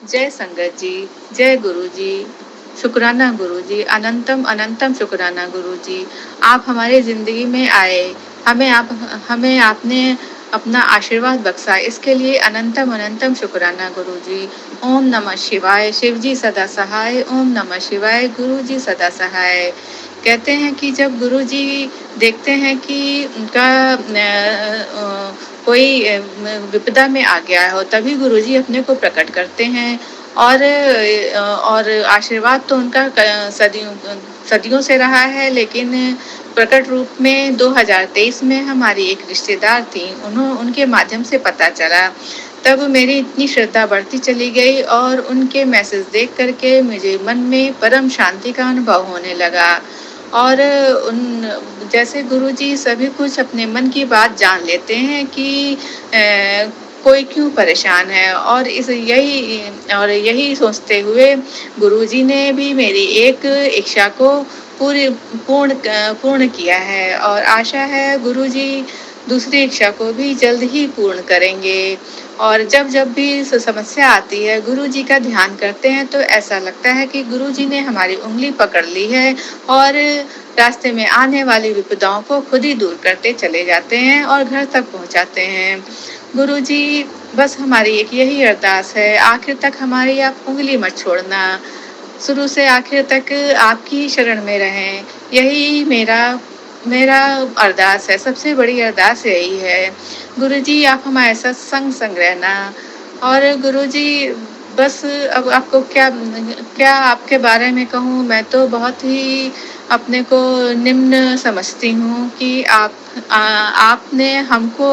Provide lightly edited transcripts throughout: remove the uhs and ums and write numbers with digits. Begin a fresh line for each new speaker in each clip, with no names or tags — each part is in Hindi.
जय संगत जी, जय गुरु जी, शुक्राना गुरु जी, अनंतम अनंतम शुक्राना गुरु जी। आप हमारे जिंदगी में आए, हमें आपने अपना आशीर्वाद बख्शा, इसके लिए अनंतम अनंतम शुक्राना गुरु जी। ओम नमः शिवाय, शिव जी सदा सहाय। ओम नमः शिवाय, गुरु जी सदा सहाय। कहते हैं कि जब गुरु जी देखते हैं कि उनका कोई विपदा में आ गया हो, तभी गुरु जी अपने को प्रकट करते हैं। और आशीर्वाद तो उनका सदियों सदियों से रहा है, लेकिन प्रकट रूप में 2023 में हमारी एक रिश्तेदार थी, उनके माध्यम से पता चला। तब मेरी इतनी श्रद्धा बढ़ती चली गई और उनके मैसेज देख करके मुझे मन में परम शांति का अनुभव होने लगा। और उन जैसे गुरुजी सभी कुछ अपने मन की बात जान लेते हैं कि कोई क्यों परेशान है, और यही सोचते हुए गुरुजी ने भी मेरी एक इच्छा को पूरी पूर्ण पूर्ण किया है, और आशा है गुरुजी दूसरी इच्छा को भी जल्द ही पूर्ण करेंगे। और जब जब भी समस्या आती है, गुरुजी का ध्यान करते हैं तो ऐसा लगता है कि गुरुजी ने हमारी उंगली पकड़ ली है और रास्ते में आने वाली विपदाओं को खुद ही दूर करते चले जाते हैं और घर तक पहुंचाते हैं। गुरुजी, बस हमारी एक यही अरदास है, आखिर तक हमारी आप उंगली मत छोड़ना, शुरू से आखिर तक आपकी शरण में रहें। यही मेरा मेरा अरदास है, सबसे बड़ी अरदास यही है। गुरुजी, आप हमारे साथ संग रहना। और गुरुजी, बस अब आपको क्या क्या आपके बारे में कहूँ, मैं तो बहुत ही अपने को निम्न समझती हूँ कि आपने हमको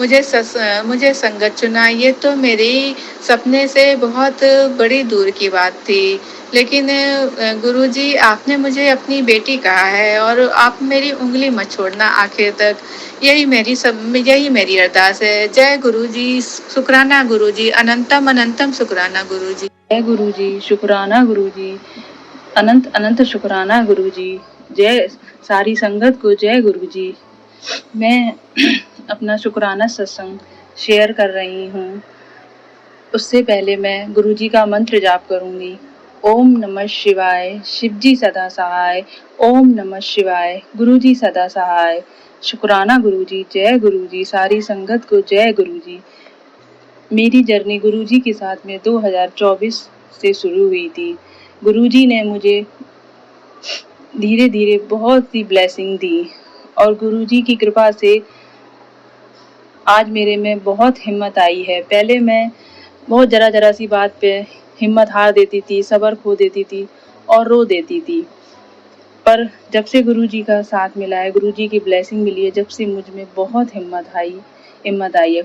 मुझे संगत चुना, ये तो मेरी सपने से बहुत बड़ी दूर की बात थी। लेकिन गुरुजी, आपने मुझे अपनी बेटी कहा है और आप मेरी उंगली मत छोड़ना आखिर तक। यही मेरी अरदास है। जय गुरुजी, शुक्राना गुरुजी, अनंतम अनंतम शुक्राना गुरुजी।
जय गुरुजी, शुक्राना गुरुजी, अनंत अनंत शुक्राना गुरुजी। जय सारी संगत को जय गुरुजी। मैं अपना शुक्राना सत्संग शेयर कर रही हूँ। उससे पहले मैं गुरुजी का मंत्र जाप करूंगी। ओम नमः शिवाय, शिवजी सदा सहाय। ओम नमः शिवाय, गुरुजी सदा सहाय। शुक्राना गुरुजी, जय गुरुजी, सारी संगत को जय गुरुजी। मेरी जर्नी गुरुजी के साथ में 2024 से शुरू हुई थी। गुरुजी ने मुझे धीरे धीरे बहुत सी ब्लेसिंग दी और गुरुजी की कृपा से आज मेरे में बहुत हिम्मत आई है। पहले मैं बहुत जरा सी बात पे हिम्मत हार देती थी, सब्र खो देती थी और रो देती थी। पर जब से गुरुजी का साथ मिला है, गुरुजी की ब्लेसिंग मिली है, जब से मुझ में बहुत हिम्मत आई है।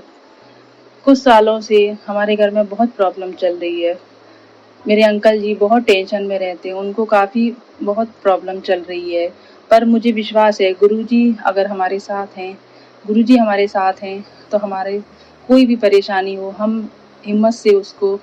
कुछ सालों से हमारे घर में बहुत प्रॉब्लम चल रही है। मेरे अंकल जी बहुत टेंशन में रहते हैं, उनको काफ़ी बहुत प्रॉब्लम चल रही है। पर मुझे विश्वास है गुरुजी अगर हमारे साथ हैं, गुरुजी हमारे साथ हैं तो हमारे कोई भी परेशानी हो हम हिम्मत से उसको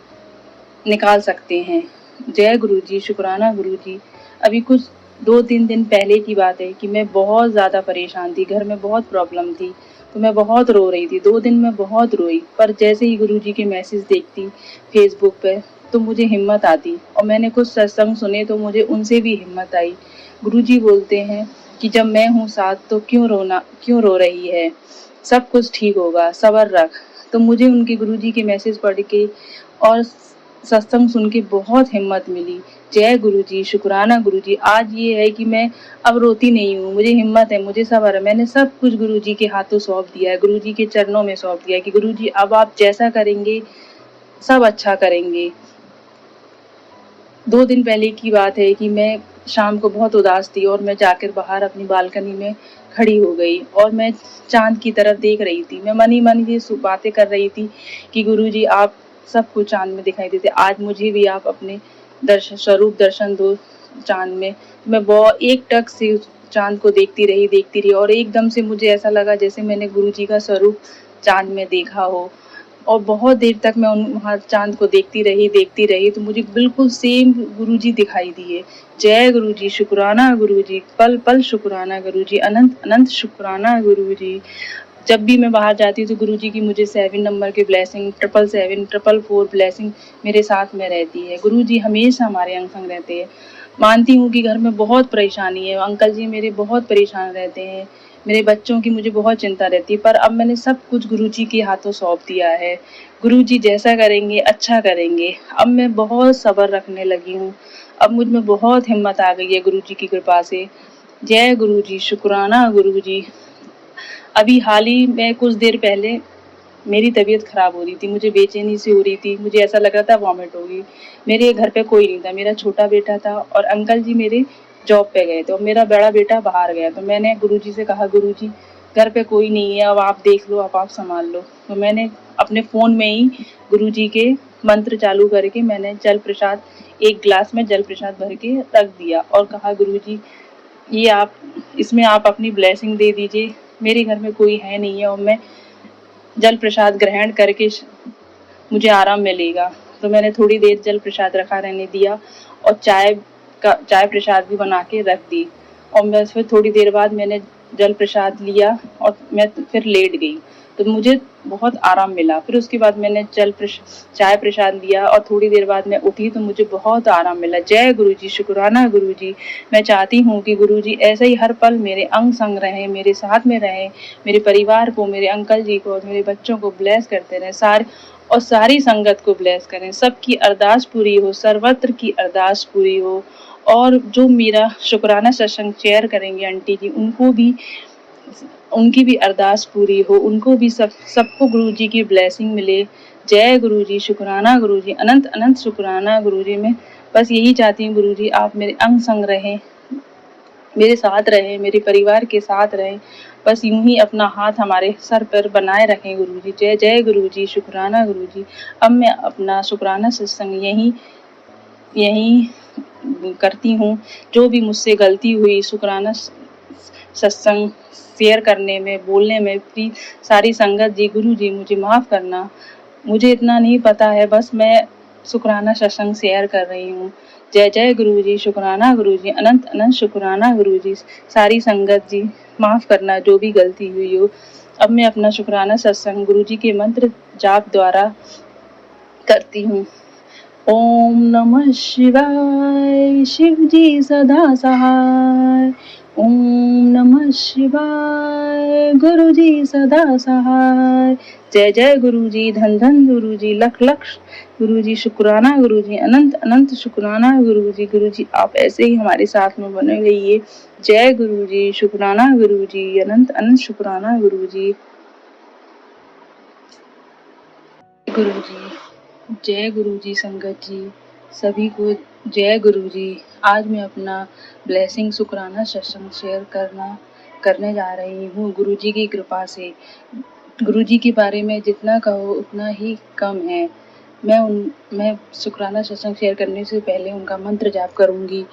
निकाल सकते हैं। जय गुरुजी, शुक्राना गुरुजी। अभी कुछ 2-3 दिन पहले की बात है कि मैं बहुत ज़्यादा परेशान थी, घर में बहुत प्रॉब्लम थी, तो मैं बहुत रो रही थी। 2 दिन में बहुत रोई, पर जैसे ही गुरुजी के मैसेज देखती फेसबुक पे तो मुझे हिम्मत आती, और मैंने कुछ सत्संग सुने तो मुझे उनसे भी हिम्मत आई। गुरुजी बोलते हैं कि जब मैं हूँ साथ तो क्यों रो रही है, सब कुछ ठीक होगा, सब्र रख। तो मुझे उनके गुरुजी के मैसेज पढ़ के और सत्संग सुन के बहुत हिम्मत मिली। जय गुरुजी, शुक्राना गुरुजी। आज ये है कि मैं अब रोती नहीं हूँ, मुझे हिम्मत है, मुझे सब्र है। मैंने सब कुछ गुरुजी के हाथों सौंप दिया है, गुरुजी के चरणों में सौंप दिया है कि गुरुजी अब आप जैसा करेंगे सब अच्छा करेंगे। 2 दिन पहले की बात है कि मैं शाम को बहुत उदास थी और मैं जाकर बाहर अपनी बालकनी में खड़ी हो गई और मैं चांद की तरफ देख रही थी। मैं मन ही मन ये बातें कर रही थी कि गुरुजी आप सबको चांद में दिखाई देते, आज मुझे भी आप अपने स्वरूप दर्शन दो चांद में। मैं बहुत एकटक से उस चांद को देखती रही और एकदम से मुझे ऐसा लगा जैसे मैंने गुरुजी का स्वरूप चांद में देखा हो, और बहुत देर तक मैं वहाँ चांद को देखती रही तो मुझे बिल्कुल सेम गुरुजी दिखाई दिए। जय गुरुजी, शुक्राना गुरुजी, पल पल शुक्राना गुरुजी, अनंत अनंत शुक्राना गुरुजी। जब भी मैं बाहर जाती हूँ तो गुरुजी की मुझे 7 नंबर की ब्लेसिंग, 777, 444 ब्लेसिंग मेरे साथ में रहती है। गुरुजी हमेशा हमारे अंग संग रहते हैं। मानती हूँ कि घर में बहुत परेशानी है, अंकल जी मेरे बहुत परेशान रहते हैं, मेरे बच्चों की मुझे बहुत चिंता रहती है, पर अब मैंने सब कुछ गुरुजी के हाथों सौंप दिया है। गुरुजी जैसा करेंगे अच्छा करेंगे। अब मैं बहुत सब्र रखने लगी हूँ। अब मुझ में बहुत हिम्मत आ गई है गुरुजी की कृपा से। जय गुरुजी, शुक्राना गुरुजी। अभी हाल ही में कुछ देर पहले मेरी तबीयत खराब हो रही थी, मुझे बेचैनी सी हो रही थी, मुझे ऐसा लग रहा था वॉमिट होगी। मेरे घर पे कोई नहीं था, मेरा छोटा बेटा था और अंकल जी मेरे जॉब पे गए थे और मेरा बड़ा बेटा बाहर गया। तो मैंने गुरुजी से कहा, गुरुजी घर पे कोई नहीं है, अब आप देख लो, अब आप संभाल लो। तो मैंने अपने फ़ोन में ही गुरुजी के मंत्र चालू करके मैंने जल प्रसाद, एक गिलास में जल प्रसाद भर के रख दिया और कहा, गुरुजी ये आप, इसमें आप अपनी ब्लेसिंग दे दीजिए। मेरे घर में कोई है नहीं है और मैं जल प्रसाद ग्रहण करके मुझे आराम मिलेगा। तो मैंने थोड़ी देर जल प्रसाद रखा रहने दिया और चाय प्रसाद भी बना के रख दी और बस फिर थोड़ी देर बाद मैंने जल प्रसाद लिया और मैं फिर लेट गई। तो मुझे बहुत आराम मिला। फिर उसके बाद मैंने चाय प्रसाद लिया और थोड़ी देर बाद मैं उठी तो मुझे बहुत आराम मिला। जय गुरुजी, शुक्राना गुरुजी। मैं चाहती हूँ कि गुरुजी ऐसे ही हर पल मेरे अंग संग रहें, मेरे साथ में रहें, मेरे परिवार को, मेरे अंकल जी को और मेरे बच्चों को ब्लेस करते रहें, सारी संगत को ब्लेस करें। सबकी अरदास पूरी हो, सर्वत्र की अरदास पूरी हो। और जो मेरा शुक्राना सत्संग शेयर करेंगे आंटी जी, उनकी भी अरदास पूरी हो, उनको भी सबको गुरुजी की ब्लेसिंग मिले। जय गुरुजी, शुक्राना गुरुजी, अनंत अनंत शुक्राना गुरुजी। मैं बस यही चाहती हूँ गुरुजी आप मेरे अंग संग रहें, मेरे साथ रहें, मेरे परिवार के साथ रहें। बस यूं ही अपना हाथ हमारे सर पर बनाए रखें गुरुजी। जय जय गुरुजी, शुक्राना गुरुजी। अब मैं अपना शुक्राना सत्संग यही करती हूँ। जो भी मुझसे गलती हुई शुक्राना सत्संग शेयर करने में, बोलने में, प्लीज सारी संगत जी, गुरु जी मुझे माफ करना। मुझे इतना नहीं पता है, बस मैं शुक्राना सत्संग शेयर कर रही हूँ। जय जय गुरु जी, शुक्राना गुरु जी, अनंत अनंत शुक्राना गुरु जी। सारी संगत जी माफ करना जो भी गलती हुई हो। अब मैं अपना शुक्राना सत्संग गुरु जी के मंत्र जाप द्वारा करती हूँ। ओम नमः शिवाय, शिव जी सदा सहाय। ओम नमः शिवाय, गुरु जी सदा सहाय। जय जय गुरु जी, धन धन गुरु जी, लख लख गुरु जी, शुक्राना गुरु जी, अनंत अनंत शुक्राना गुरु जी। गुरु जी आप ऐसे ही हमारे साथ में बने रहिए। जय गुरु जी, शुक्राना गुरु जी, अनंत अनंत शुक्राना गुरु जी। गुरु जी, जय गुरु जी, संगत जी सभी को जय गुरु जी। आज मैं अपना ब्लेसिंग शुक्राना सत्संग शेयर करने जा रही हूँ गुरु जी की कृपा से। गुरु जी के बारे में जितना कहो उतना ही कम है। मैं शुक्राना सत्संग शेयर करने से पहले उनका मंत्र जाप करूंगी।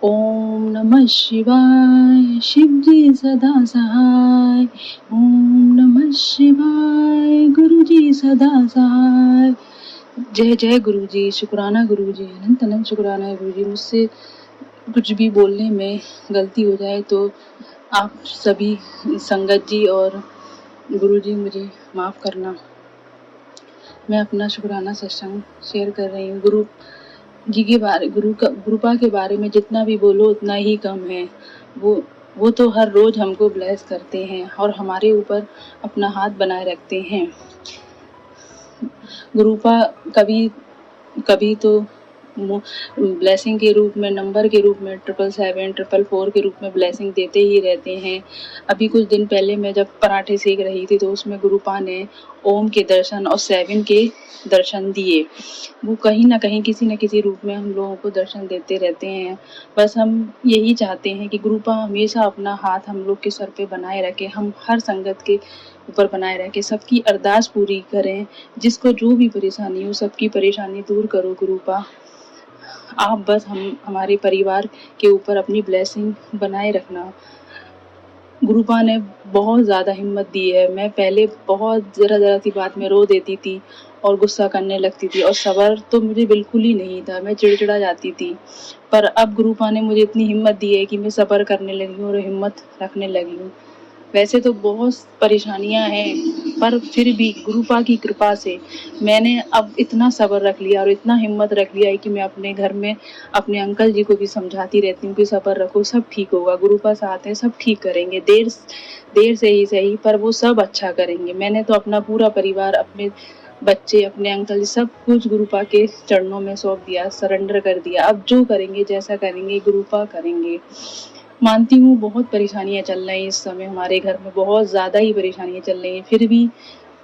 ओम नमः शिवाय, शिव जी सदा सहाय। ओम नमः शिवाय, गुरु जी सदा सहाय। जय जय गुरु जी, शुक्राना गुरु जी, अनंत अनंत शुक्राना गुरु जी। मुझसे कुछ भी बोलने में गलती हो जाए तो आप सभी संगत जी और गुरु जी मुझे माफ़ करना। मैं अपना शुक्राना सत्संग शेयर कर रही हूँ। गुरु जी के बारे, गुरुपा के बारे में जितना भी बोलो उतना ही कम है। वो तो हर रोज हमको ब्लेस करते हैं और हमारे ऊपर अपना हाथ बनाए रखते हैं। गुरुपा कभी तो ब्लेसिंग के रूप में, नंबर के रूप में 777, 444 के रूप में ब्लेसिंग देते ही रहते हैं। अभी कुछ दिन पहले मैं जब पराठे सेक रही थी तो उसमें गुरुपा ने ओम के दर्शन और 7 के दर्शन दिए। वो कहीं ना कहीं किसी न किसी रूप में हम लोगों को दर्शन देते रहते हैं। बस हम यही चाहते हैं कि गुरुपा हमेशा अपना हाथ हम लोग के सर पे बनाए रखे, हम हर संगत के ऊपर बनाए रखे, सबकी अरदास पूरी करें। जिसको जो भी परेशानी हो सबकी परेशानी दूर करो गुरुपा। आप बस हमारे परिवार के ऊपर अपनी ब्लेसिंग बनाए रखना। गुरुपा ने बहुत ज़्यादा हिम्मत दी है। मैं पहले बहुत ज़रा सी बात में रो देती थी और गुस्सा करने लगती थी और सब्र तो मुझे बिल्कुल ही नहीं था, मैं चिड़चिड़ा जाती थी। पर अब गुरुपा ने मुझे इतनी हिम्मत दी है कि मैं सब्र करने लगी हूँ और हिम्मत रखने लगी हूँ। वैसे तो बहुत परेशानियां हैं, पर फिर भी गुरुपा की कृपा से मैंने अब इतना सब्र रख लिया और इतना हिम्मत रख लिया है कि मैं अपने घर में अपने अंकल जी को भी समझाती रहती हूँ कि सब्र रखो, सब ठीक होगा, गुरुपा साथ है, सब ठीक करेंगे, देर से ही सही पर वो सब अच्छा करेंगे। मैंने तो अपना पूरा परिवार, अपने बच्चे, अपने अंकल जी, सब कुछ गुरुपा के चरणों में सौंप दिया, सरेंडर कर दिया। अब जो करेंगे, जैसा करेंगे, गुरुपा करेंगे। मानती हूँ बहुत परेशानियां चल रही हैं इस समय हमारे घर में, बहुत ज़्यादा ही परेशानियां चल रही हैं, फिर भी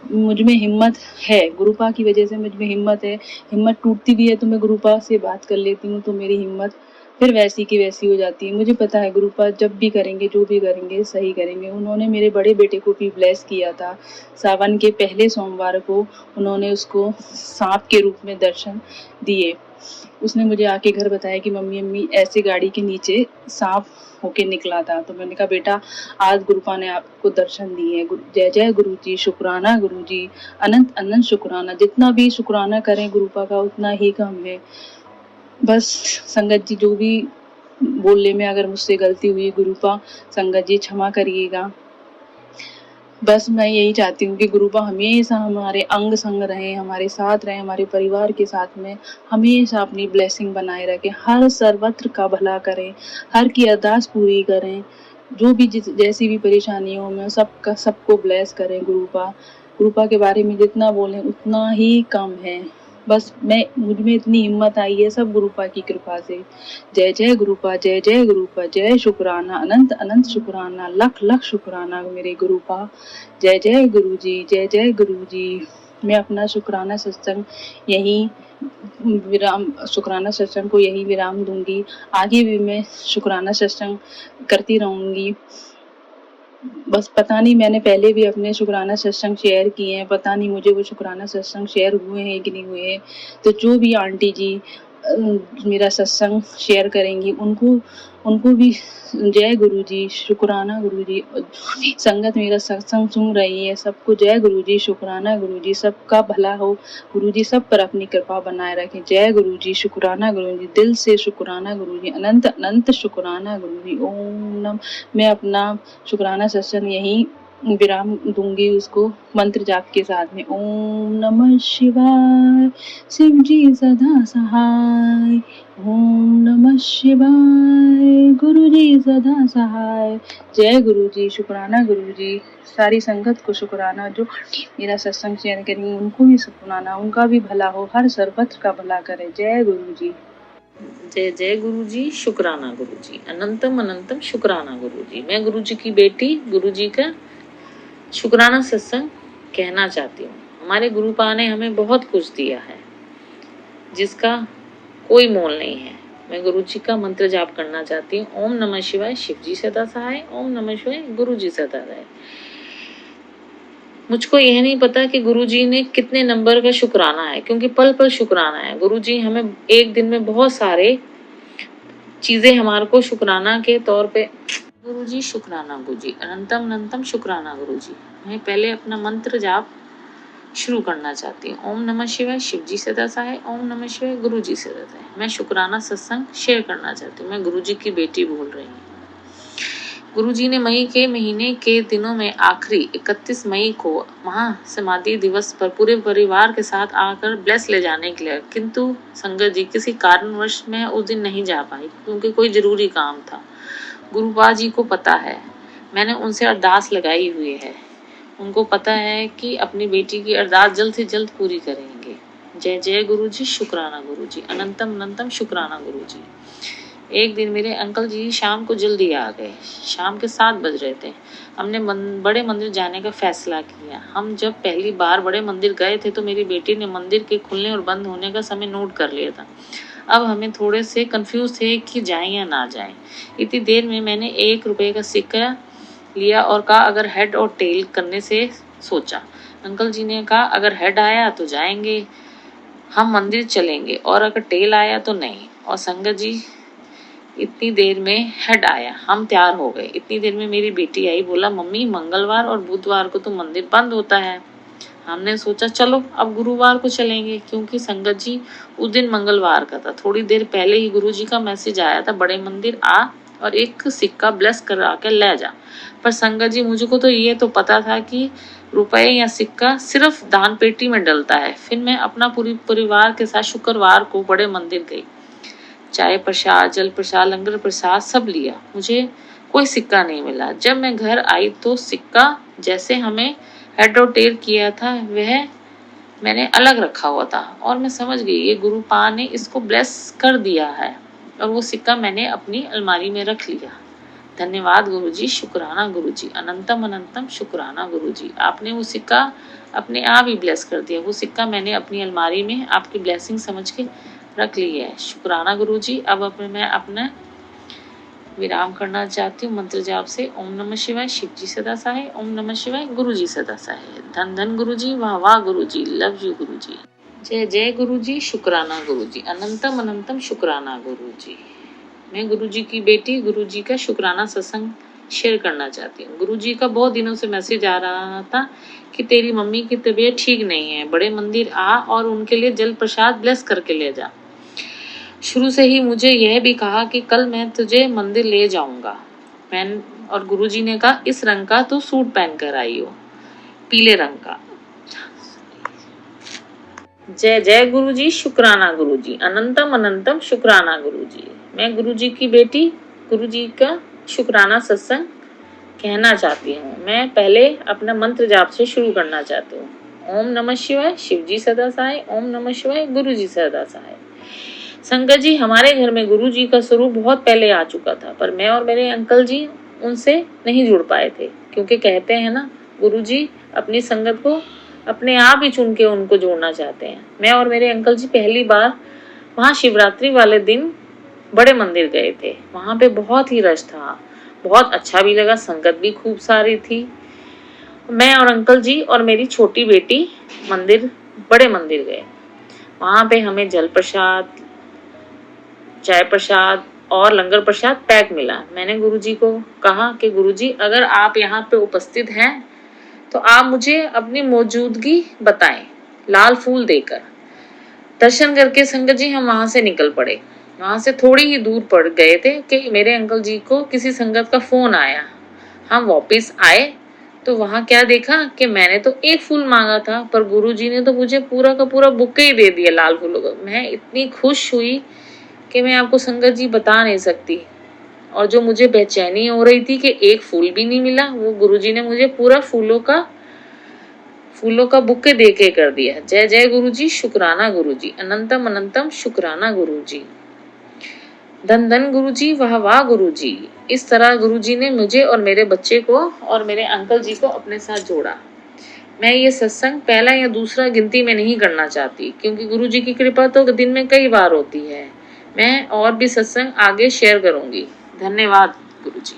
मुझ में हिम्मत है, गुरुपा की वजह से मुझ में हिम्मत है। हिम्मत टूटती भी है तो मैं गुरुपा से बात कर लेती हूँ, तो मेरी हिम्मत फिर वैसी की वैसी हो जाती है। मुझे पता है गुरुपा जब भी करेंगे, जो भी करेंगे, सही करेंगे। उन्होंने मेरे बड़े बेटे को भी ब्लेस किया था। सावन के पहले सोमवार को उन्होंने उसको सांप के रूप में दर्शन दिए। उसने मुझे आके घर बताया कि मम्मी अम्मी ऐसे गाड़ी के नीचे सांप होके निकला था। तो मैंने कहा बेटा आज गुरुपा ने आपको दर्शन दिए। जय जय गुरु जी, शुक्राना गुरु जी, अनंत अनंत शुक्राना। जितना भी शुक्राना करें गुरुपा का उतना ही कम है। बस संगत जी जो भी बोलने में अगर मुझसे गलती हुई, गुरुपा संगत जी क्षमा करिएगा। बस मैं यही चाहती हूँ कि गुरुपा हमेशा हमारे अंग संग रहें, हमारे साथ रहें, हमारे परिवार के साथ में हमेशा अपनी ब्लेसिंग बनाए रखें, हर सर्वत्र का भला करें, हर की अरदास पूरी करें, जो भी जैसी भी परेशानियों में सबका सबको ब्लेस करें। गुरुपा के बारे में जितना बोलें उतना ही कम है। बस मुझ में इतनी हिम्मत आई है सब गुरुपा की कृपा से। जय जय गुरुपा, जय जय गुरुपा, जय शुक्राना, अनंत अनंत शुक्राना, लख लख शुक्राना मेरे गुरुपा। जय जय गुरु जी, जय जय गुरु जी। मैं अपना शुक्राना सत्संग यहीं शुक्राना सत्संग को यही विराम दूंगी। आगे भी मैं शुक्राना सत्संग करती रहूंगी। बस पता नहीं, मैंने पहले भी अपने शुक्राना सत्संग शेयर किए हैं, पता नहीं मुझे वो शुक्राना सत्संग शेयर हुए हैं कि नहीं हुए हैं। तो जो भी आंटी जी मेरा सत्संग शेयर करेंगी उनको उनको भी जय गुरु जी, शुक्राना गुरु जी। संगत मेरा सत्संग सुन रही है, सबको जय गुरु जी, शुक्राना गुरु जी, सबका भला हो गुरु जी, सब पर अपनी कृपा बनाए रखें। जय गुरु जी, शुक्राना गुरु जी, दिल से शुक्राना गुरु जी, अनंत अनंत शुक्राना गुरु जी। ओम नम। मैं अपना शुक्राना सत्संग यही विराम दूंगी उसको मंत्र जाप के साथ में। ओम नमः शिवाय, शिव जी सदा सहाय। ओम नमः शिवाय, गुरु जी सदा सहाय। जय गुरु जी, शुक्राना गुरु जी। सारी संगत को शुक्राना, जो मेरा सत्संग शेयर करेंगे उनको भी शुक्राना, उनका भी भला हो, हर सर्वत्र का भला करे। जय गुरु जी।
जय जय गुरु जी, शुक्राना गुरु जी, अनंतम अनंतम शुक्राना गुरु जी। मैं गुरु जी की बेटी गुरु जी का शुक्राना सत्संग कहना चाहती हूँ। हमारे गुरुपा ने हमें बहुत कुछ दिया है जिसका कोई मोल नहीं है। मैं गुरु जी का मंत्र जाप करना चाहती हूँ। ओम नमः शिवाय, शिव जी सदा सहाय। ओम नमः शिवाय, गुरु जी सदा रहे। मुझको यह नहीं पता कि गुरुजी ने कितने नंबर का शुक्राना है, क्योंकि पल पल शुक्राना है। गुरुजी हमें एक दिन में बहुत सारे चीजें हमारे को शुक्राना के तौर पे। गुरुजी शुक्राना गुरुजी, अनंतम अनंतम शुक्राना गुरुजी। मैं पहले अपना मंत्र जाप शुरू करना चाहती हूँ। ओम नमः शिवाय, शिव जी सदा सहाय। ओम नमः शिवाय, गुरु जी सदा सहाय। मैं शुक्राना सत्संग शेयर करना चाहती हूँ। मैं गुरुजी की बेटी बोल रही हूँ। गुरुजी ने मई के महीने के दिनों में आखिरी 31 मई को महासमाधि दिवस पर पूरे परिवार के साथ आकर ब्लेस ले जाने के लिए, किंतु संगत जी किसी कारणवश मैं उस दिन नहीं जा पाई क्योंकि कोई जरूरी काम था। गुरुपा जी को पता है, मैंने उनसे अरदास लगाई हुई है। उनको पता है कि अपनी बेटी की अरदास जल्द से जल्द पूरी करेंगे। जय जय गुरु जी, शुक्राना गुरु जी, अनंतम अनंतम शुक्राना गुरु जी। एक दिन मेरे अंकल जी शाम को जल्दी आ गए। शाम के 7 बज रहे थे। हमने बड़े मंदिर जाने का फैसला किया। हम जब पहली बार बड़े मंदिर गए थे तो मेरी बेटी ने मंदिर के खुलने और बंद होने का समय नोट कर लिया था। अब हमें थोड़े से कंफ्यूज थे कि जाएं या ना जाएं। इतनी देर में मैंने 1 रुपए का सिक्का लिया और कहा अगर हेड और टेल करने से सोचा। अंकल जी ने कहा अगर हेड आया तो जाएंगे, हम मंदिर चलेंगे, और अगर टेल आया तो नहीं। और संगत जी इतनी देर में हेड आया, हम तैयार हो गए। इतनी देर में मेरी बेटी आई, बोला मम्मी मंगलवार और बुधवार को तो मंदिर बंद होता है। हमने सोचा चलो अब गुरुवार को चलेंगे, क्योंकि संगत जी उस दिन मंगलवार का था। थोड़ी देर पहले ही गुरुजी का मैसेज आया था बड़े मंदिर आ और एक सिक्का ब्लेस करा के ले जा। पर संगत जी मुझको तो ये तो पता था कि रुपए या सिक्का सिर्फ दान पेटी में डलता है। फिर मैं अपना पूरी परिवार के साथ शुक्रवार को बड़े मंदिर गई। चाय प्रसाद, जल प्रसाद, लंगर प्रसाद सब लिया। मुझे कोई सिक्का नहीं मिला। जब मैं घर आई तो सिक्का जैसे हमें हेड और टेल किया था वह मैंने अलग रखा हुआ था और मैं समझ गई ये गुरु पा ने इसको ब्लेस कर दिया है और वो सिक्का मैंने अपनी अलमारी में रख लिया। धन्यवाद गुरुजी, शुक्राना गुरुजी, अनंतम अनंतम शुक्राना गुरुजी। आपने वो सिक्का अपने आप ही ब्लेस कर दिया। वो सिक्का मैंने अपनी अलमारी में आपकी ब्लेसिंग समझ के रख ली है। शुक्राना गुरुजी। अब मैं अपना विराम करना चाहती हूँ मंत्र जाप से। ओम नमः शिवाय, शिव जी सदा सहाय। ओम नमः शिवाय, गुरु जी सदा सहाय। धन धन गुरु जी, वाह वाह गुरु जी, लव यू गुरु जी। जय जय गुरु जी, शुक्राना गुरु जी, अनंतम अनंतम शुक्राना गुरु जी। मैं गुरु जी की बेटी गुरु जी का शुक्राना सत्संग शेयर करना चाहती हूँ। गुरु जी का बहुत दिनों से मैसेज आ रहा था कि तेरी मम्मी की तबीयत ठीक नहीं है, बड़े मंदिर आ और उनके लिए जल प्रसाद ब्लेस करके ले जा। शुरू से ही मुझे यह भी कहा कि कल मैं तुझे मंदिर ले जाऊंगा। और गुरुजी ने कहा इस रंग का तो सूट पहन कर आई हो, पीले रंग का। जय जय गुरुजी, शुक्राना गुरुजी, अनंतम अनंतम शुक्राना गुरुजी। मैं गुरुजी की बेटी गुरुजी का शुक्राना सत्संग कहना चाहती हूँ। मैं पहले अपना मंत्र जाप से शुरू करना चाहती हूँ। ओम नमः शिवाय, शिव जी सदा सहाय। ओम नमः शिवाय, गुरु जी सदा सहाय। संगत जी, हमारे घर में गुरु जी का स्वरूप बहुत पहले आ चुका था, पर मैं और मेरे अंकल जी उनसे नहीं जुड़ पाए थे, क्योंकि कहते हैं ना गुरु जी अपनी संगत को अपने आप ही चुन के उनको जोड़ना चाहते हैं। मैं और मेरे अंकल जी पहली बार वहाँ शिवरात्रि वाले दिन बड़े मंदिर गए थे। वहाँ पे बहुत ही रश था, बहुत अच्छा भी लगा, संगत भी खूब सारी थी। मैं और अंकल जी और मेरी छोटी बेटी बड़े मंदिर गए। वहाँ पे हमें जल प्रसाद, चाय प्रसाद और लंगर प्रसाद पैक मिला। मैंने गुरुजी को कहा कि गुरुजी अगर आप यहाँ पे उपस्थित हैं तो आप मुझे अपनी मौजूदगी बताएं, लाल फूल देकर। दर्शन करके संगत जी हम वहां से निकल पड़े। वहां से थोड़ी ही दूर पड़ गए थे कि मेरे अंकल जी को किसी संगत का फोन आया। हम वापस आए तो वहां क्या देखा कि मैंने तो एक फूल मांगा था, पर गुरुजी ने तो मुझे पूरा का पूरा बुके ही दे दिया लाल फूलों का। मैं इतनी खुश हुई कि मैं आपको संगत जी बता नहीं सकती। और जो मुझे बेचैनी हो रही थी कि एक फूल भी नहीं मिला, वो गुरुजी ने मुझे पूरा फूलों का बुके दे के कर दिया। जय जय गुरुजी, शुक्राना गुरुजी, अनंतम अनंतम शुक्राना गुरुजी। धन धन गुरुजी, वाह वाह गुरुजी। इस तरह गुरुजी ने मुझे और मेरे बच्चे को और मेरे अंकल जी को अपने साथ जोड़ा। मैं ये सत्संग पहला या दूसरा गिनती में नहीं करना चाहती, क्योंकि गुरुजी की कृपा तो दिन में कई बार होती है। मैं और भी सत्संग आगे शेयर करूंगी। धन्यवाद गुरुजी।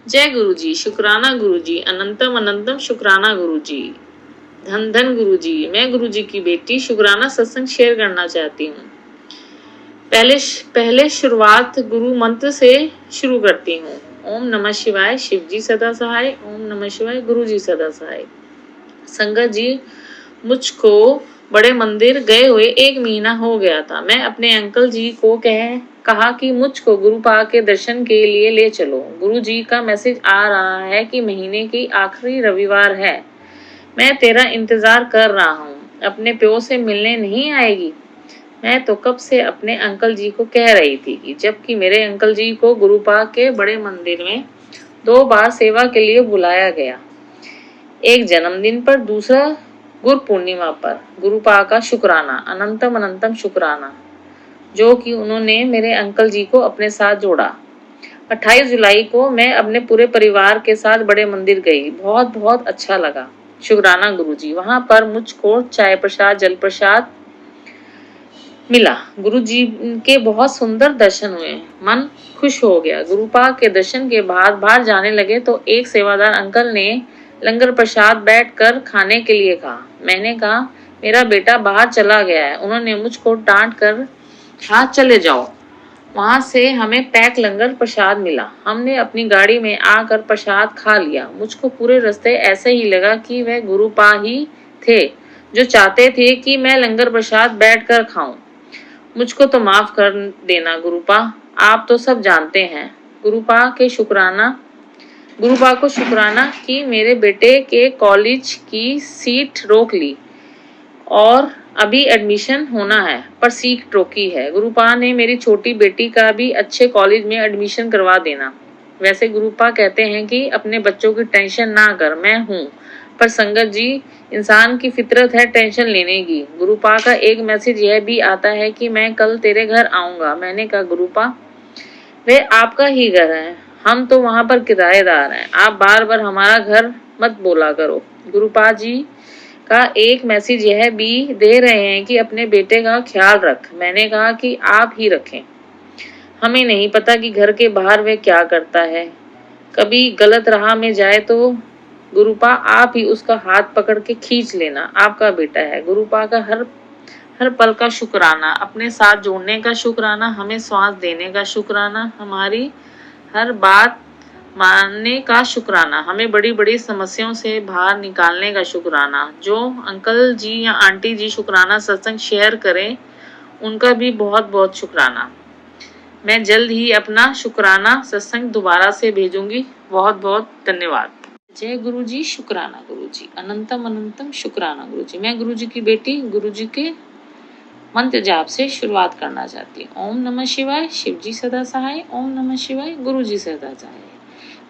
जय गुरुजी, शुक्राना गुरुजी, अनंतम अनंतम शुक्राना गुरुजी। धन धन गुरुजी। मैं गुरुजी की बेटी शुक्राना सत्संग शेयर करना चाहती हूँ। पहले शुरुआत गुरु मंत्र से शुरू करती हूँ। ओम नमः शिवाय, शिव जी सदा सहाय। ओम नमः शिवाय, गुरु जी सदा सहाय। संगत जी, मुझको बड़े मंदिर गए हुए 1 महीना हो गया था। मैं अपने अंकल जी को कहा कि मुझको गुरुपा के दर्शन के लिए ले चलो। गुरु जी का मैसेज आ रहा है कि महीने की आखिरी रविवार है, मैं तेरा इंतजार कर रहा हूँ, अपने प्यो से मिलने नहीं आएगी? मैं तो कब से अपने अंकल जी को कह रही थी कि जबकि मेरे अंकल जी को गुरुपा के बड़े मंदिर में 2 बार सेवा के लिए बुलाया गया, एक जन्मदिन पर, दूसरा गुरु पूर्णिमा पर। गुरुपा का शुक्राना, अनंतम अनंतम शुक्राना, जो कि उन्होंने मेरे अंकल जी को अपने साथ जोड़ा। 28 जुलाई को मैं अपने पूरे परिवार के साथ बड़े मंदिर गई। बहुत बहुत अच्छा लगा। शुक्राना गुरुजी। वहां पर मुझको चाय प्रसाद, जल प्रसाद मिला। गुरु जी के बहुत सुंदर दर्शन हुए, मन खुश हो गया। गुरुपा के दर्शन के बाद बाहर जाने लगे तो एक सेवादार अंकल ने लंगर प्रसाद बैठकर खाने के लिए कहा। मैंने कहा मेरा बेटा बाहर चला गया है। उन्होंने मुझको डांट कर कहा चले जाओ। वहां से हमें पैक लंगर प्रसाद मिला। हमने अपनी गाड़ी में आकर प्रसाद खा लिया। मुझको पूरे रास्ते ऐसे ही लगा कि वह गुरुपा ही थे जो चाहते थे कि मैं लंगर प्रसाद बैठकर खाऊं। मुझको तो माफ कर देना गुरुपा, आप तो सब जानते हैं। गुरुपा को शुक्राना कि मेरे बेटे के कॉलेज की सीट रोक ली और अभी एडमिशन होना है पर सीट रोकी है। गुरुपा ने मेरी छोटी बेटी का भी अच्छे कॉलेज में एडमिशन करवा देना। वैसे गुरुपा कहते हैं कि अपने बच्चों की टेंशन ना कर, मैं हूँ, पर संगत जी इंसान की फितरत है टेंशन लेने की। गुरुपा का एक मैसेज यह भी आता है कि मैं कल तेरे घर आऊंगा। मैंने कहा गुरुपा वे आपका ही घर है, हम तो वहां पर किराएदार हैं, आप बार बार हमारा घर मत बोला करो। गुरुपा जी का एक मैसेज यह भी दे रहे हैं कि अपने बेटे का ख्याल रख। मैंने कहा कि आप ही रखें, हमें नहीं पता कि घर के बाहर वह क्या करता है, कभी गलत राह में जाए तो गुरुपा आप ही उसका हाथ पकड़ के खींच लेना, आपका बेटा है। गुरुपा का हर पल का शुक्राना, अपने साथ जोड़ने का शुक्राना, हमें श्वास देने का शुक्राना, हमारी हर बात मानने का शुक्राना, हमें बड़ी बड़ी समस्याओं से बाहर निकालने का शुक्राना। जो अंकल जी या आंटी जी शुक्राना सत्संग शेयर करें उनका भी बहुत बहुत शुक्राना। मैं जल्द ही अपना शुक्राना सत्संग दोबारा से भेजूंगी। बहुत बहुत धन्यवाद। जय गुरु जी, शुक्राना गुरु जी, अनंतम अनंतम शुक्राना गुरु जी। मैं गुरु जी की बेटी गुरु जी के मंत्र जाप से शुरुआत करना चाहती हूँ। ओम नमः शिवाय, शिव जी सदा सहाय। ओम नमः शिवाय, गुरु जी सदा सहाय।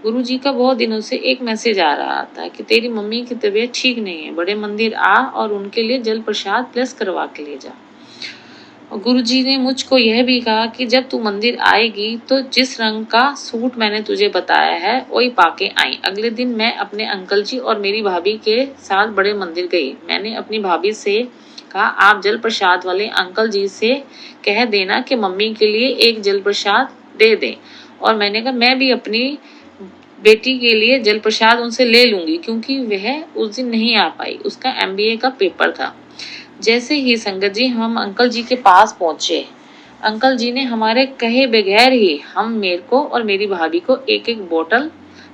गुरु जी का बहुत दिनों से एक मैसेज आ रहा था कि तेरी मम्मी की तबीयत ठीक नहीं है, बड़े मंदिर आ और उनके लिए जल प्रसाद प्लस करवा के ले जा। और गुरुजी ने मुझको यह भी कहा कि जब तू मंदिर आएगी तो जिस रंग का सूट मैंने तुझे बताया है वही पाके आई। अगले दिन मैं अपने अंकल जी और मेरी भाभी के साथ बड़े मंदिर गई। मैंने अपनी भाभी से कहा आप जल प्रसाद वाले अंकल जी से कह देना कि मम्मी के लिए एक जल प्रसाद दे दें। और मैंने कहा मैं भी अपनी बेटी के लिए जल प्रसाद उनसे ले लूंगी क्योंकि वह उस दिन नहीं आ पाई, उसका MBA का पेपर था। जैसे ही संगत जी हम अंकल जी के पास पहुंचे, अंकल जी ने हमारे कहे बगैर ही हम मेरे को और मेरी भाभी को एक एक बोतल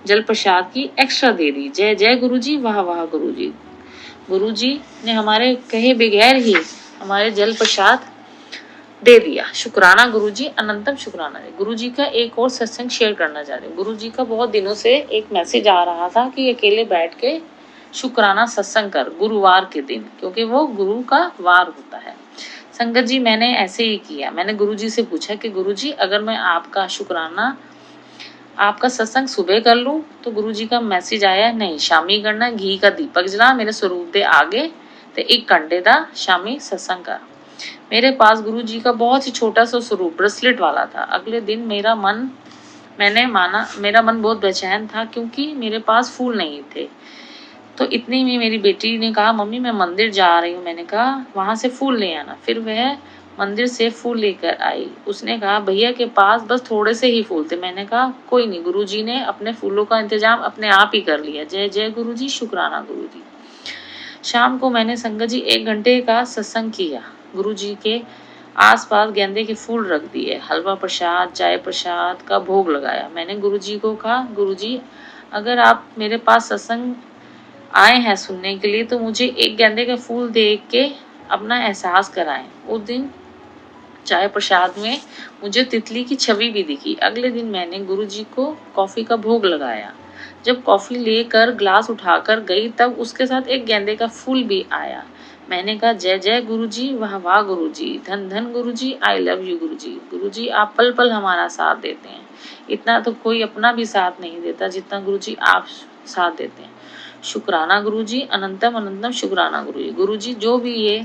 जल प्रसाद की एक्स्ट्रा दे दी। जय जय गुरु जी, वाह वाह गुरु जी। गुरु जी ने हमारे कहे बगैर ही हमारे जल प्रसाद दे दिया। शुक्राना गुरु जी, अनंतम शुक्राना। गुरु जी का एक और सत्संग शेयर करना चाहते हैं। गुरु जी का बहुत दिनों से एक मैसेज आ रहा था कि अकेले बैठ के शुक्राना सत्संग कर गुरुवार के दिन, क्योंकि वो गुरु का वार होता है। संगत जी मैंने ऐसे ही किया। मैंने गुरु जी से पूछा कि गुरु जी अगर मैं आपका शुक्राना आपका सत्संग सुबह कर लूं तो गुरु जी का मैसेज आया नहीं, शामी करना, घी का दीपक जला, मेरे स्वरूप दे आगे ते एक घंटे दा शामी सत्संग कर। मेरे पास गुरु जी का बहुत ही छोटा सा स्वरूप ब्रेसलेट वाला था। अगले दिन मेरा मन बहुत बेचैन था क्योंकि मेरे पास फूल नहीं थे। तो इतनी में मेरी बेटी ने कहा मम्मी मैं मंदिर जा रही हूँ। मैंने कहा वहां से फूल ले आना। फिर वह मंदिर से फूल लेकर आई। उसने कहा भैया के पास बस थोड़े से ही फूल थे। मैंने कहा कोई नहीं, गुरुजी ने अपने फूलों का इंतजाम अपने आप ही कर लिया। जय जय गुरुजी, शुक्राना गुरुजी। शाम को मैंने संगत जी 1 घंटे का सत्संग किया। गुरुजी के आसपास गेंदे के फूल रख दिए, हलवा प्रसाद, चाय प्रसाद का भोग लगाया। मैंने गुरुजी को कहा गुरुजी अगर आप मेरे पास सत्संग आए हैं सुनने के लिए तो मुझे एक गेंदे का फूल देख के अपना एहसास कराएं। उस दिन चाय प्रसाद में मुझे तितली की छवि भी दिखी। अगले दिन मैंने गुरुजी को कॉफी का भोग लगाया। जब कॉफी लेकर ग्लास उठाकर गई तब उसके साथ एक गेंदे का फूल भी आया। मैंने कहा जय जय गुरुजी, वाह वाह गुरुजी, धन धन गुरुजी, आई लव यू गुरुजी। गुरुजी आप पल पल हमारा साथ देते हैं, इतना तो कोई अपना भी साथ नहीं देता जितना गुरुजी आप साथ देते हैं। शुक्राना गुरुजी, अनंतम अनंतम शुक्राना गुरुजी। गुरुजी जो भी ये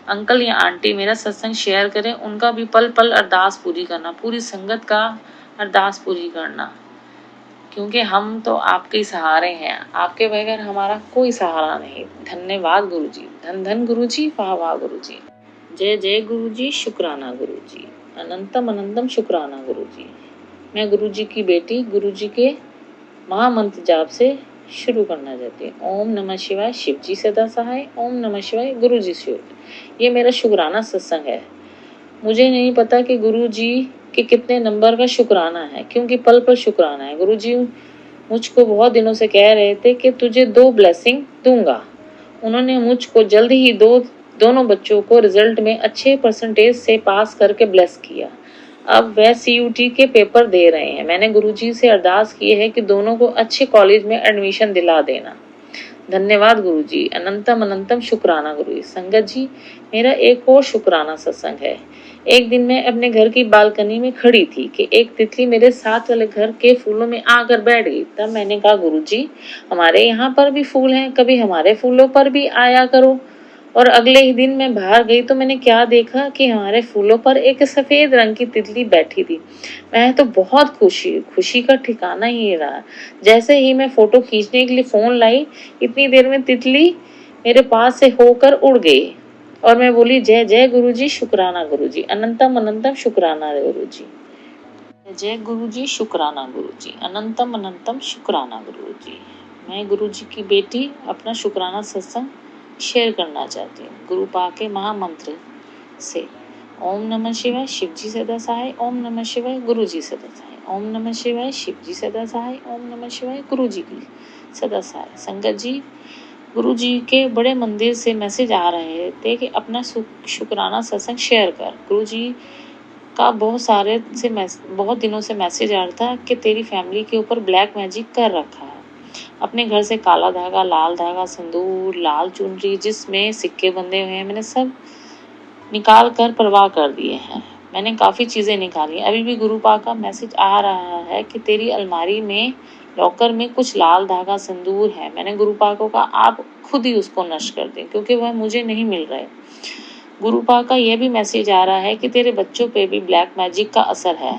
अंकल या आंटी मेरा सत्संग शेयर करें उनका भी पल पल अरदास पूरी करना, पूरी संगत का अरदास पूरी करना, क्योंकि हम तो आपके सहारे हैं, आपके बगैर हमारा कोई सहारा नहीं। धन्यवाद गुरुजी, धन धन गुरुजी, वाह वाह गुरुजी। जय जय गुरुजी, शुक्राना गुरुजी, अनंतम अनंतम शुक्राना गुरुजी। मैं गुरुजी की बेटी गुरुजी के महामंत्र जाप से शुरू करना चाहती हूँ। ओम नमः शिवाय, शिव जी सदा सहाय। ओम नमः शिवाय, गुरु जी शिव। ये मेरा शुक्राना सत्संग है। मुझे नहीं पता कि गुरु जी के कितने नंबर का शुक्राना है, क्योंकि पल पल शुक्राना है। गुरु जी मुझको बहुत दिनों से कह रहे थे कि तुझे 2 ब्लेसिंग दूंगा। उन्होंने मुझको जल्द ही दोनों बच्चों को रिजल्ट में अच्छे परसेंटेज से पास करके ब्लेस किया। अब वह CUT के पेपर दे रहे हैं। मैंने गुरुजी से अरदास की है कि दोनों को अच्छे कॉलेज में एडमिशन दिला देना। धन्यवाद गुरुजी, अनंतम अनंतम शुक्राना गुरुजी। संगत जी, मेरा एक और शुक्राना सत्संग है। एक दिन मैं अपने घर की बालकनी में खड़ी थी कि एक तितली मेरे साथ वाले घर के फूलों में आकर बैठ गई। तब मैंने कहा, गुरुजी, हमारे यहाँ पर भी फूल हैं, कभी हमारे फूलों पर भी आया करो। और अगले ही दिन मैं बाहर गई तो मैंने क्या देखा कि हमारे फूलों पर एक सफेद रंग की तितली बैठी थी। मैं तो बहुत खुशी का ठिकाना ही नहीं रहा। जैसे ही मैं फोटो खींचने के लिए फोन लाई, इतनी देर में तितली मेरे पास से होकर उड़ गई और मैं बोली, जय जय गुरुजी, शुक्राना गुरुजी, अनंतम अनंतम शुक्राना गुरुजी। जय गुरुजी, शुक्राना गुरुजी, अनंतम अनंतम शुक्राना गुरुजी। मैं गुरुजी की बेटी अपना शुक्राना सत्संग शेयर करना चाहती हूँ गुरुपा के महामंत्र से। ओम नमः शिवाय, शिव जी सदा सहाय। ओम नमः शिवाय, गुरु जी सदा सहाय। ओम नमः शिवाय, शिव जी सदा सहाय। ओम नमः शिवाय, गुरु जी की सदा सहाय। संगत जी, गुरु जी के बड़े मंदिर से मैसेज आ रहे थे कि अपना शुक्राना सत्संग शेयर कर। गुरु जी का बहुत दिनों से मैसेज आ रहा था कि तेरी फैमिली के ऊपर ब्लैक मैजिक कर रखा है। अपने घर से काला धागा, लाल धागा, सिंदूर, लाल चुनरी जिसमें सिक्के बंधे हुए हैं, मैंने सब निकाल कर परवाह कर दिए हैं। मैंने काफ़ी चीज़ें निकाली। अभी भी गुरुपा का मैसेज आ रहा है कि तेरी अलमारी में, लॉकर में कुछ लाल धागा, सिंदूर है। मैंने गुरुपा को कहा, आप खुद ही उसको नष्ट कर दें क्योंकि वह मुझे नहीं मिल रहे। गुरुपा का यह भी मैसेज आ रहा है कि तेरे बच्चों पे भी ब्लैक मैजिक का असर है।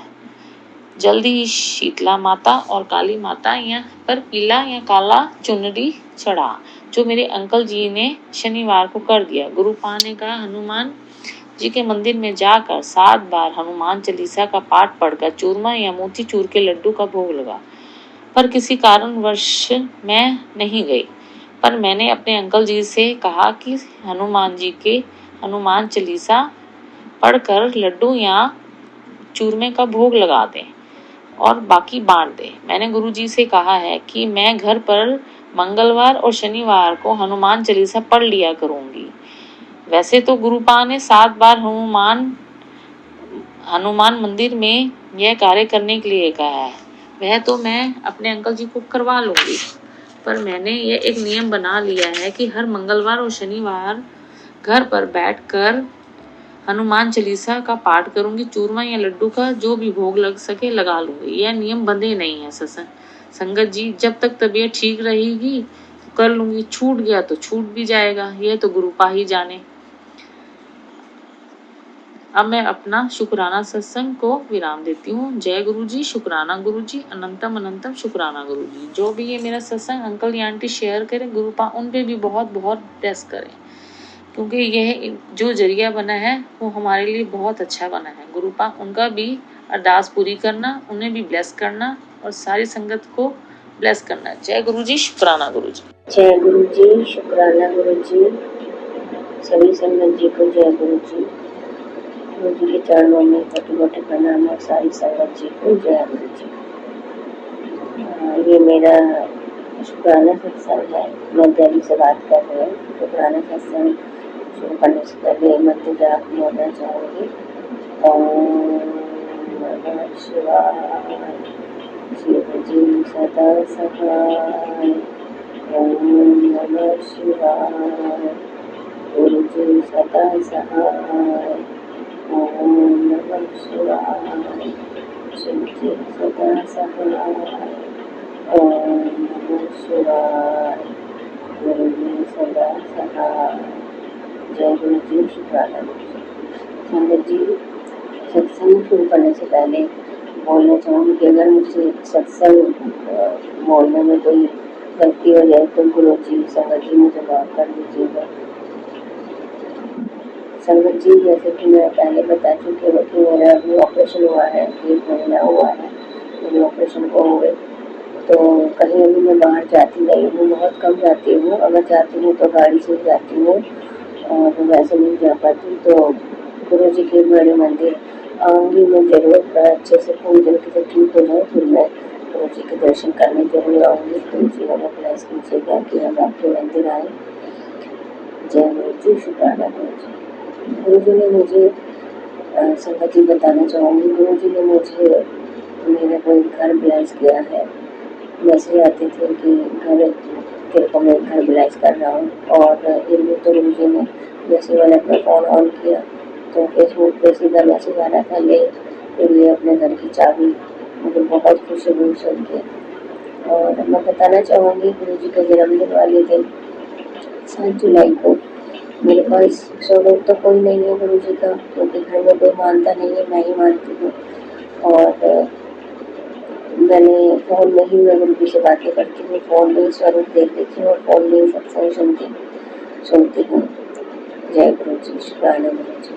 जल्दी ही शीतला माता और काली माता यहाँ पर पीला या काला चुनरी चढ़ा, जो मेरे अंकल जी ने शनिवार को कर दिया। गुरुपा ने कहा, हनुमान जी के मंदिर में जाकर 7 बार हनुमान चालीसा का पाठ पढ़कर चूरमा या मोतीचूर के लड्डू का भोग लगा। पर किसी कारणवश मैं नहीं गई। पर मैंने अपने अंकल जी से कहा कि हनुमान जी के हनुमान चालीसा पढ़कर लड्डू या चूरमे का भोग लगा दें और बाकी बांट दें। मैंने गुरुजी से कहा है कि मैं घर पर मंगलवार और शनिवार को हनुमान चालीसा पढ़ लिया करूंगी। वैसे तो गुरुपा ने 7 बार हनुमान मंदिर में यह कार्य करने के लिए कहा है। वह तो मैं अपने अंकल जी को करवा लूंगी, पर मैंने यह एक नियम बना लिया है कि हर मंगलवार और शनिवार घर पर बैठकर हनुमान चालीसा का पाठ करूंगी। चूरमा या लड्डू का जो भी भोग लग सके लगा लूंगी। यह नियम बंधे नहीं है संगत जी। जब तक तबीयत ठीक रहेगी तो कर लूंगी, छूट गया तो छूट भी जाएगा, यह तो गुरुपा ही जाने। अब मैं अपना शुक्राना सत्संग को विराम देती हूँ। जय गुरु जी, शुक्राना गुरु जी, अनंतम अनंतम शुक्राना गुरु जी। जो भी ये मेरा सत्संग अंकल या आंटी शेयर करें, गुरुपा उन पे भी बहुत बहुत ब्लेस करें, क्योंकि यह जो जरिया बना है वो हमारे लिए बहुत अच्छा बना है। गुरुपा उनका भी अरदास पूरी करना, उन्हें भी ब्लेस करना और सारी संगत को ब्लेस करना। जय गुरु जी, शुक्राना गुरु जी।
जय गुरु जी, शुक्राना गुरु जी। सभी संगत जी को जय गुरु जी। गुरु जी के चरणों में कोटि प्रणाम और सारी संगत जी को जय गुरु जी। ये मेरा शुक्राना सत्संग है। मैं दिल्ली से बात कर रही हूँ। शुक्राना सत्संग शुरू करने से पहले मंत्र जाप होना चाहूँगी। ओम नमः शिवाय, शिव जी सदा सहाय। ओम नमः शिवाय, गुरु जी सदा सहाय। ओम नमः शिवाय, शिव जी सदा सहाय। ओम नमः शिवाय, गुरु जी सदा सहाय। जय गुरु जी, शुक्राना गुरु जी। संगत जी, सत्संग शुरू करने से पहले बोलना चाहूँगी कि अगर मुझसे सत्संग बोलने में कोई गलती हो जाए तो गुरु जी, संगत जी मुझे माफ कर दीजिएगा। संगत जी, जैसे कि मैं पहले बता चुकी हूँ कि मेरा अभी ऑपरेशन हुआ है, 1 महीना हुआ है मेरे ऑपरेशन को हुए। तो कहीं अभी मैं बाहर जाती नहीं हूँ, बहुत कम जाती हूँ। अगर जाती हूँ तो गाड़ी से जाती हूँ और वैसे नहीं जा पाती। तो गुरु जी के बड़े मंदिर आऊँगी मैं जरूर। अच्छे से पूरी तरीके से ठीक हो जाए फिर मैं गुरु जी के दर्शन करने जरूर आऊँगी। गुरु जी हमें ब्लेस कीजिएगा कि हम आपके मंदिर आए। जय गुरु जी, शुक्राना गुरु जी। गुरु जी ने मुझे संगत जी बताना चाहूँगी, गुरु जी ने मुझे मेरे को एक घर ब्लेस किया है। मैसेज आते थे कि घर तेरे को मैं घर ब्लेस कर रहा हूँ, और एक दिन तो गुरु जी ने जैसे मैंने अपना फ़ोन ऑन किया तो फेसबुक पे सीधा मैसेज आ रहा था, ले तो ये अपने घर की चाबी। मुझे बहुत खुशी हुई सुन के। और मैं बताना चाहूँगी गुरु जी के जन्मदिन वाले दिन 7 जुलाई को मेरे पास स्वरूप तो कोई नहीं है गुरु जी का, क्योंकि घर में कोई मानता नहीं है, मैं ही मानती हूँ। और मैंने फ़ोन में ही मैं गुरु जी से बातें करती हूँ, फ़ोन में ही स्वरूप देख लेती हूँ और फ़ोन में ही सत्संग सुनती हूँ। जय गुरु जी, शुक्राना गुरु जी।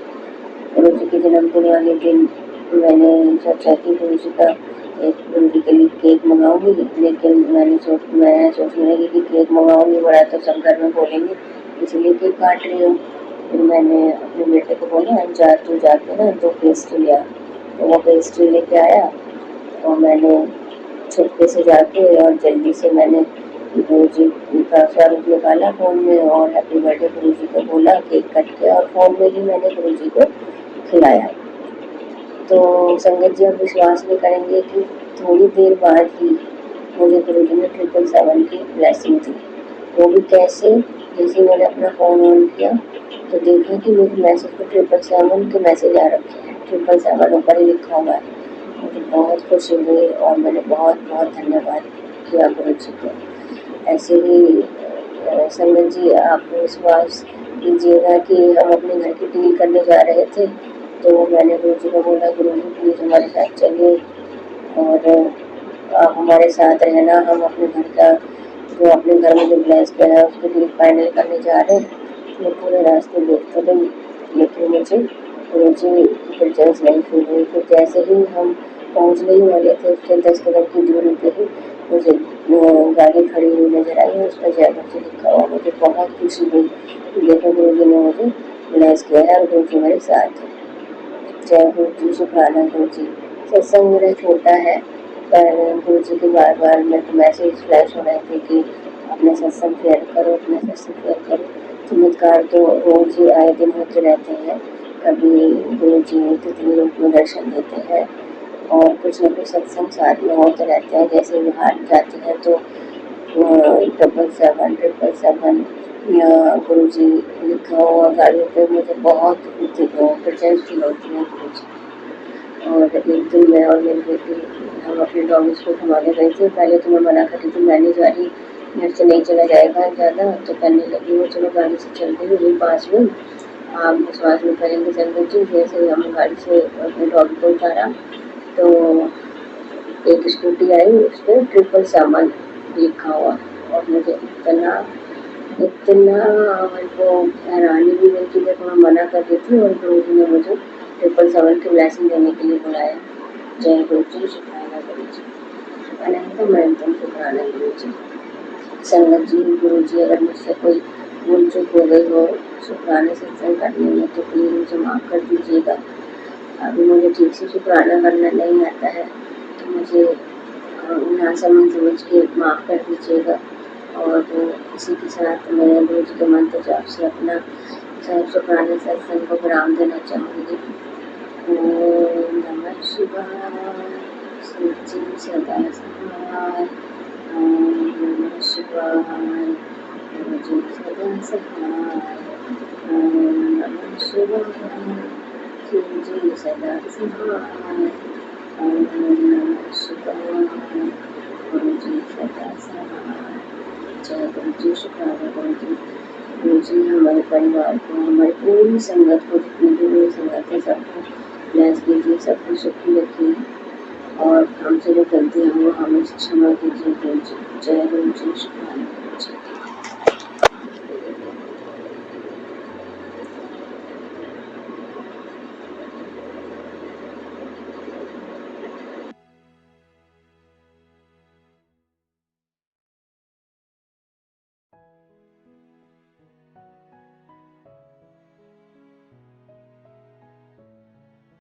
गुरु जी के जन्मदिन वाले दिन मैंने सोचा कि गुरु जी के लिए केक मंगाऊंगी, लेकिन मैं सोचने लगी कि केक मंगाऊंगी बड़ा तो सब घर में बोलेंगे, इसलिए केक काट रही हूँ। फिर मैंने अपने बेटे को बोला, तू जाके ना 2 पेस्ट्री ले आ। तो वो पेस्ट्री लेके आया और मैंने छुपके से जाके और जल्दी से मैंने गुरु जी का स्वरूप निकाला फ़ोन में और हैप्पी बर्थडे गुरु जी को बोला केक कट के, और फ़ोन में ही मैंने गुरु जी को खिलाया। तो संगत जी आप विश्वास नहीं करेंगे कि थोड़ी देर बाद ही मुझे गुरु जी ने 777 की ब्लेसिंग दी। वो भी कैसे, जैसे मैंने अपना फ़ोन ऑन किया तो देखा कि मेरे मैसेज पर 777 के मैसेज आ रखे हैं, 777 ऊपर ही लिखा हुआ है। मुझे बहुत खुशी हुई और मैंने बहुत बहुत धन्यवाद किया गुरु जी को। ऐसे ही संगत जी आप विश्वास कीजिएगा कि हम अपने घर की डील करने जा रहे थे, तो मैंने गुरु जी को बोला, गुरु जी प्लीज़ हमारे साथ चलिए और आप हमारे साथ रहना, हम अपने घर का जो अपने घर में जो ब्लेस किया है उसकी डील फाइनल करने जा रहे हैं। मैं पूरे रास्ते देखते रही, लेकिन मुझे गुरु जी की प्रेजेंस नहीं फील हुई। फिर जैसे ही हम पहुँचने ही वाले थे उसके 10 कदम की दूरी पे ही मुझे गाड़ी खड़ी हुई नजर आई और उस पर जय गुरु जी लिखा हुआ। मुझे बहुत खुशी हुई कि देखो गुरु जी ने मुझे ब्लेस किया है और गुरु जी मेरे साथ है। जय गुरु जी, शुक्राना गुरु जी। सत्संग मेरा छोटा है, पर गुरु जी के बार बार मेरे को मैसेज फ्लैश हो रहे थे कि अपना सत्संग शेयर करो, अपना सत्संग शेयर करो। चमत्कार तो रोज ही आए दिन होते रहते हैं। कभी गुरु जी तितली रूप में दर्शन देते हैं और कुछ न कुछ सत्संग साथ में होते रहते हैं। जैसे बाहर जाते हैं तो 777 या गुरु जी लिखा हुआ गाड़ियों पे मुझे बहुत प्रेजेंस फील होती है गुरु जी। और एक दिन मैं और मेरी बेटी हम अपने डॉग्स को घुमाने गए थे। पहले तो मैं मना कर रही थी, मैं नहीं जा रही, घर से नहीं चला जाएगा ज़्यादा, तो करने लगी वो चलो गाड़ी से चल गई। वही पास में आप विश्वास नहीं करेंगे संगत जी, जैसे हम गाड़ी से अपने डॉग को उतारा तो एक स्कूटी आई, उस पर 777 लिखा हुआ और मुझे इतना मेरे को हैरानी भी हुई कि देखो मैं मना कर रही थी और गुरु जी ने मुझे 777 की ब्लेसिंग देने के लिए बुलाया। जय गुरु जी, शुक्राना गुरु जी, अनंतम शुक्राना गुरु जी। संगत जी, गुरु जी अगर मुझसे कोई भूल चूक हो गई हो शुक्राना सत्संग करने में तो प्लीज़ मुझे माफ़ कर दीजिएगा। अभी मुझे ठीक से शुक्राना करना नहीं आता है, तो मुझे ना समझ के माफ़ कर दीजिएगा। और इसी के साथ मैं गुरु जी के मंत्र जाप से अपना शुक्राना सत्संग को विराम देना चाहूँगी। ओम नमः शिवाय, सच्ची सदा सहाय। ओम नमः शिवाय, गुरु जी सदा सहाय। ओम नमः शिवाय, गुरु जी सदा सहाय। ओम नमः शिवाय, गुरु जी सदा सहाय। जय गुरु जी, शुक्राना गुरु जी। गुरु जी हमारे परिवार को, हमारी पूरी संगत को, जितनी भी मेरी संगत है सबको ब्लेस कीजिए, सबको सुखी रखिए और हमसे जो गलतियाँ हो हमें क्षमा कीजिए गुरु जी। जय गुरु जी, शुक्राना।